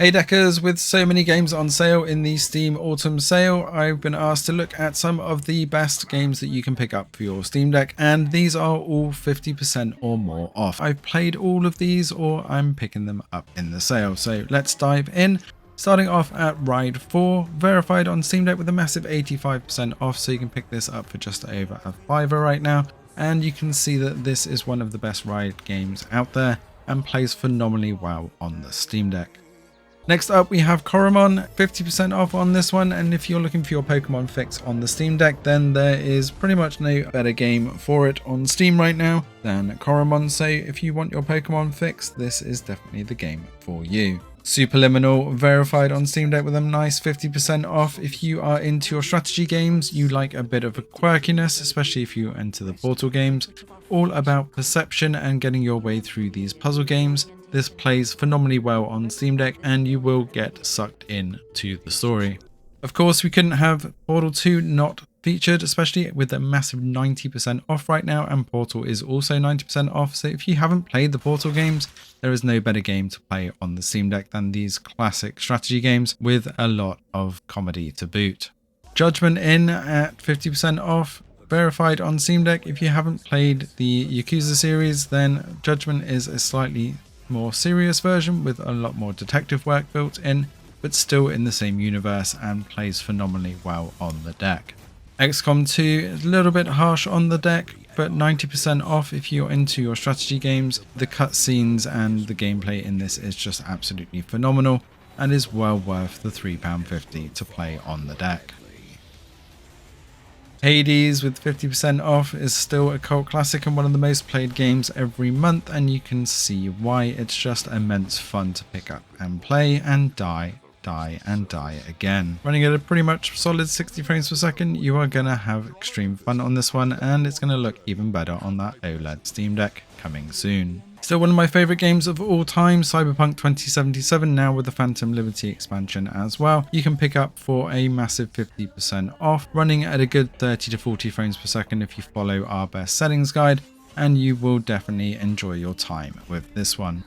Hey Deckers, with so many games on sale in the Steam Autumn Sale, I've been asked to look at some of the best games that you can pick up for your Steam Deck, and these are all 50% or more off. I've played all of these, or I'm picking them up in the sale, so let's dive in. Starting off at Ride 4, verified on Steam Deck with a massive 85% off, so you can pick this up for just over a $5 right now, and you can see that this is one of the best ride games out there and plays phenomenally well on the Steam Deck. Next up we have Coromon, 50% off on this one, and if you're looking for your Pokemon fix on the Steam Deck, then there is pretty much no better game for it on Steam right now than Coromon, so if you want your Pokemon fix, this is definitely the game for you. Superliminal, verified on Steam Deck with a nice 50% off. If you are into your strategy games, you like a bit of a quirkiness, especially if you enter the Portal games, all about perception and getting your way through these puzzle games. This plays phenomenally well on Steam Deck and you will get sucked in to the story. Of course, we couldn't have Portal 2 not featured, especially with a massive 90% off right now, and Portal is also 90% off, so if you haven't played the Portal games, there is no better game to play on the Steam Deck than these classic strategy games with a lot of comedy to boot. Judgment in at 50% off. Verified on Steam Deck. If you haven't played the Yakuza series, then Judgment is a slightly more serious version with a lot more detective work built in, but still in the same universe and plays phenomenally well on the deck. Xcom 2 is a little bit harsh on the deck, but 90% off if you're into your strategy games. The cutscenes and the gameplay in this is just absolutely phenomenal and is well worth the £3.50 to play on the deck. Hades with 50% off is still a cult classic and one of the most played games every month, and you can see why. It's just immense fun to pick up and play and die again. Running at a pretty much solid 60 frames per second, you are going to have extreme fun on this one, and it's going to look even better on that OLED Steam Deck coming soon. Still one of my favourite games of all time, Cyberpunk 2077, now with the Phantom Liberty expansion as well. You can pick up for a massive 50% off, running at a good 30 to 40 frames per second if you follow our best settings guide, and you will definitely enjoy your time with this one.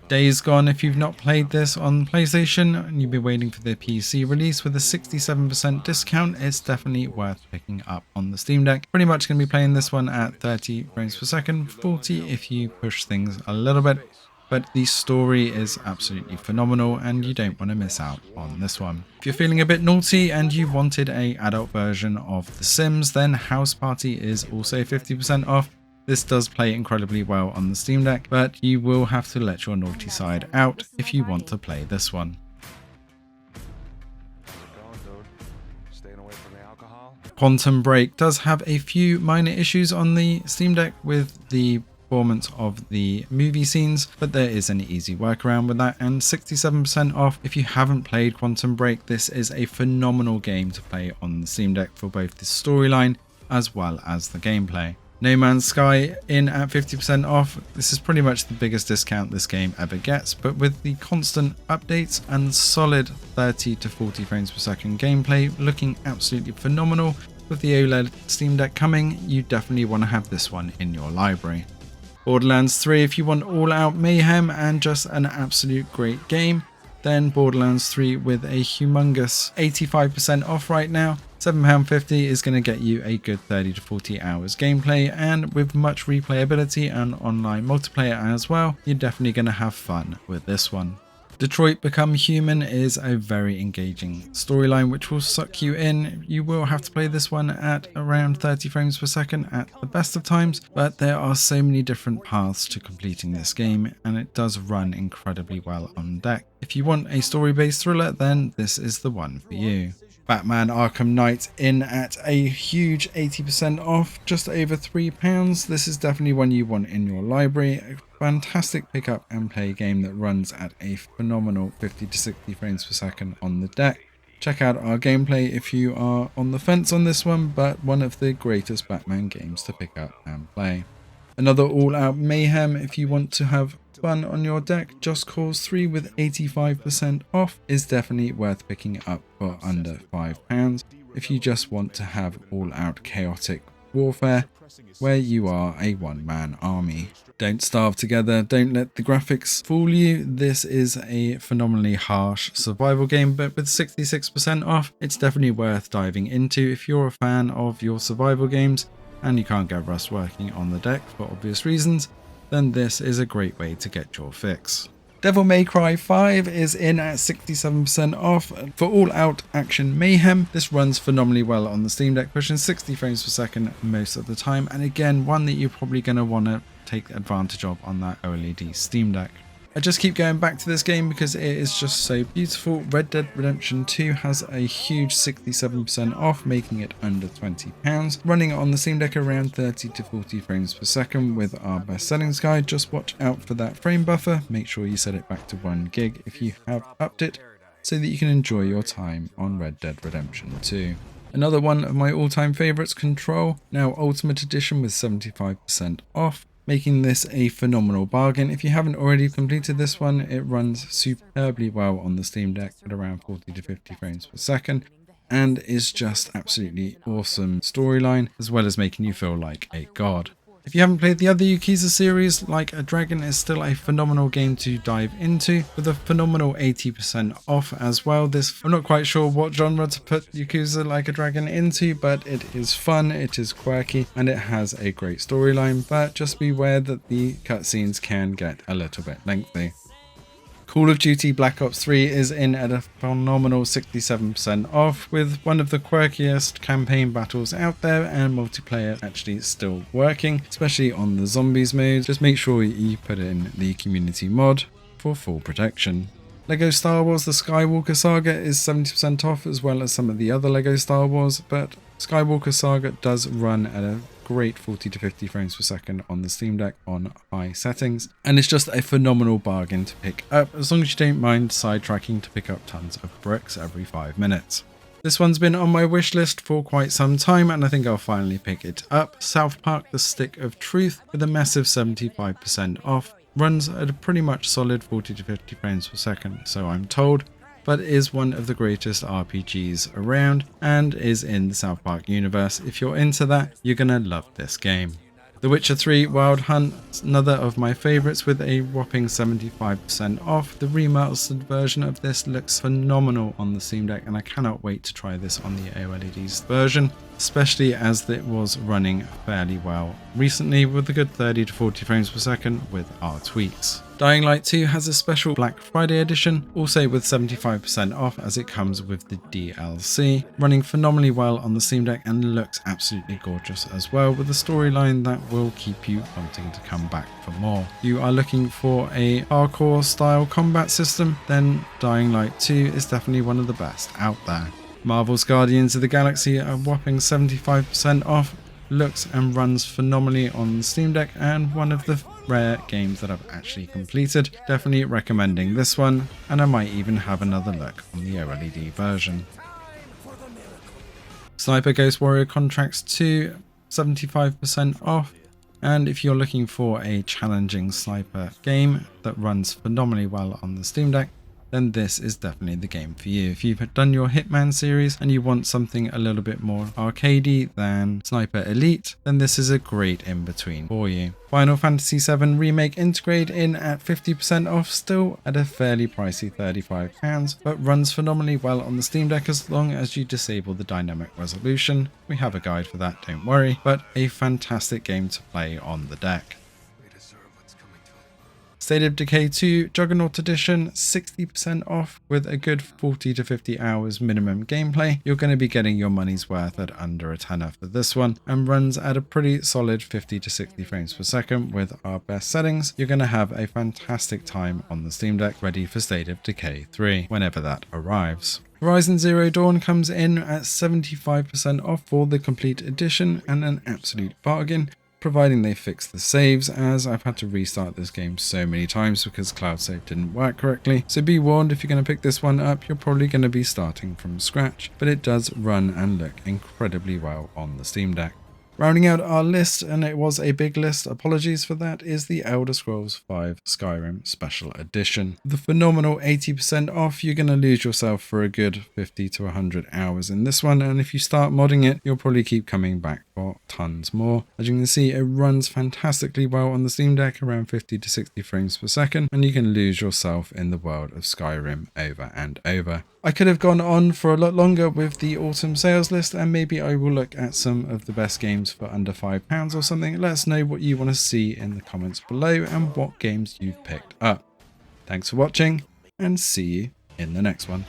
Days Gone, if you've not played this on PlayStation and you've been waiting for the PC release with a 67% discount, it's definitely worth picking up on the Steam Deck. Pretty much going to be playing this one at 30 frames per second, 40 if you push things a little bit, but the story is absolutely phenomenal and you don't want to miss out on this one. If you're feeling a bit naughty and you wanted an adult version of The Sims, then House Party is also 50% off. This does play incredibly well on the Steam Deck, but you will have to let your naughty side out if you want to play this one. Quantum Break does have a few minor issues on the Steam Deck with the performance of the movie scenes, but there is an easy workaround with that, and 67% off. If you haven't played Quantum Break, this is a phenomenal game to play on the Steam Deck for both the storyline as well as the gameplay. No Man's Sky in at 50% off. This is pretty much the biggest discount this game ever gets, but with the constant updates and solid 30 to 40 frames per second gameplay looking absolutely phenomenal with the OLED Steam Deck coming, you definitely want to have this one in your library. Borderlands 3, if you want all out mayhem and just an absolute great game, then Borderlands 3 with a humongous 85% off right now. £7.50 is going to get you a good 30 to 40 hours gameplay, and with much replayability and online multiplayer as well, you're definitely going to have fun with this one. Detroit Become Human is a very engaging storyline which will suck you in. You will have to play this one at around 30 frames per second at the best of times, but there are so many different paths to completing this game and it does run incredibly well on deck. If you want a story-based thriller, then this is the one for you. Batman Arkham Knight in at a huge 80% off, just over £3. This is definitely one you want in your library. A fantastic pick up and play game that runs at a phenomenal 50 to 60 frames per second on the deck. Check out our gameplay if you are on the fence on this one, but one of the greatest Batman games to pick up and play. Another all-out mayhem if you want to have fun on your deck. Just Cause 3 with 85% off is definitely worth picking up for under £5 if you just want to have all-out chaotic warfare, where you are a one-man army. Don't starve together, don't let the graphics fool you. This is a phenomenally harsh survival game, but with 66% off, it's definitely worth diving into if you're a fan of your survival games and you can't get Rust working on the deck for obvious reasons, then this is a great way to get your fix. Devil May Cry 5 is in at 67% off. For all-out action mayhem, this runs phenomenally well on the Steam Deck, pushing 60 frames per second most of the time, and again, one that you're probably going to want to take advantage of on that OLED Steam Deck. I just keep going back to this game because it is just so beautiful. Red Dead Redemption 2 has a huge 67% off, making it under £20, running on the Steam Deck around 30 to 40 frames per second with our best settings guide. Just watch out for that frame buffer, make sure you set it back to 1 gig if you have upped it, so that you can enjoy your time on Red Dead Redemption 2. Another one of my all-time favourites, Control, now Ultimate Edition with 75% off, making this a phenomenal bargain. If you haven't already completed this one, it runs superbly well on the Steam Deck at around 40 to 50 frames per second and is just absolutely awesome storyline, as well as making you feel like a god. If you haven't played the other Yakuza series, Like a Dragon is still a phenomenal game to dive into, with a phenomenal 80% off as well. I'm not quite sure what genre to put Yakuza Like a Dragon into, but it is fun, it is quirky, and it has a great storyline, but just beware that the cutscenes can get a little bit lengthy. Call of Duty Black Ops 3 is in at a phenomenal 67% off, with one of the quirkiest campaign battles out there and multiplayer actually still working, especially on the zombies mode. Just make sure you put in the community mod for full protection. Lego Star Wars The Skywalker Saga is 70% off, as well as some of the other Lego Star Wars, but Skywalker Saga does run at a great 40 to 50 frames per second on the Steam Deck on high settings, and it's just a phenomenal bargain to pick up, as long as you don't mind sidetracking to pick up tons of bricks every 5 minutes. This one's been on my wish list for quite some time, and I think I'll finally pick it up. South Park The Stick of Truth, with a massive 75% off, runs at a pretty much solid 40 to 50 frames per second, so I'm told, but is one of the greatest RPGs around and is in the South Park universe. If you're into that, you're gonna love this game. The Witcher 3 Wild Hunt, another of my favourites, with a whopping 75% off. The remastered version of this looks phenomenal on the Steam Deck, and I cannot wait to try this on the OLED version, especially as it was running fairly well recently with a good 30 to 40 frames per second with our tweaks. Dying Light 2 has a special Black Friday edition, also with 75% off, as it comes with the DLC, running phenomenally well on the Steam Deck and looks absolutely gorgeous as well, with a storyline that will keep you wanting to come back for more. If you are looking for a hardcore style combat system, then Dying Light 2 is definitely one of the best out there. Marvel's Guardians of the Galaxy are whopping 75% off, looks and runs phenomenally on the Steam Deck, and one of the rare games that I've actually completed. Definitely recommending this one, and I might even have another look on the OLED version. Sniper Ghost Warrior Contracts 2, 75% off, and if you're looking for a challenging sniper game that runs phenomenally well on the Steam Deck, then this is definitely the game for you. If you've done your Hitman series and you want something a little bit more arcadey than Sniper Elite, then this is a great in-between for you. Final Fantasy VII Remake INTERGRADE in at 50% off, still at a fairly pricey £35, but runs phenomenally well on the Steam Deck as long as you disable the dynamic resolution. We have a guide for that, don't worry, but a fantastic game to play on the deck. State of Decay 2 Juggernaut Edition, 60% off, with a good 40 to 50 hours minimum gameplay. You're going to be getting your money's worth at under a tenner for this one, and runs at a pretty solid 50 to 60 frames per second with our best settings. You're going to have a fantastic time on the Steam Deck, ready for State of Decay 3 whenever that arrives. Horizon Zero Dawn comes in at 75% off for the complete edition, and an absolute bargain, providing they fix the saves, as I've had to restart this game so many times because cloud save didn't work correctly. So be warned, if you're going to pick this one up, you're probably going to be starting from scratch, but it does run and look incredibly well on the Steam Deck. Rounding out our list, and it was a big list, apologies for that, is the Elder Scrolls V Skyrim Special Edition. The phenomenal 80% off, you're going to lose yourself for a good 50 to 100 hours in this one, and if you start modding it, you'll probably keep coming back for tons more. As you can see, it runs fantastically well on the Steam Deck, around 50 to 60 frames per second, and you can lose yourself in the world of Skyrim over and over. I could have gone on for a lot longer with the autumn sales list, and maybe I will look at some of the best games for under £5 or something. Let us know what you want to see in the comments below and what games you've picked up. Thanks for watching, and see you in the next one.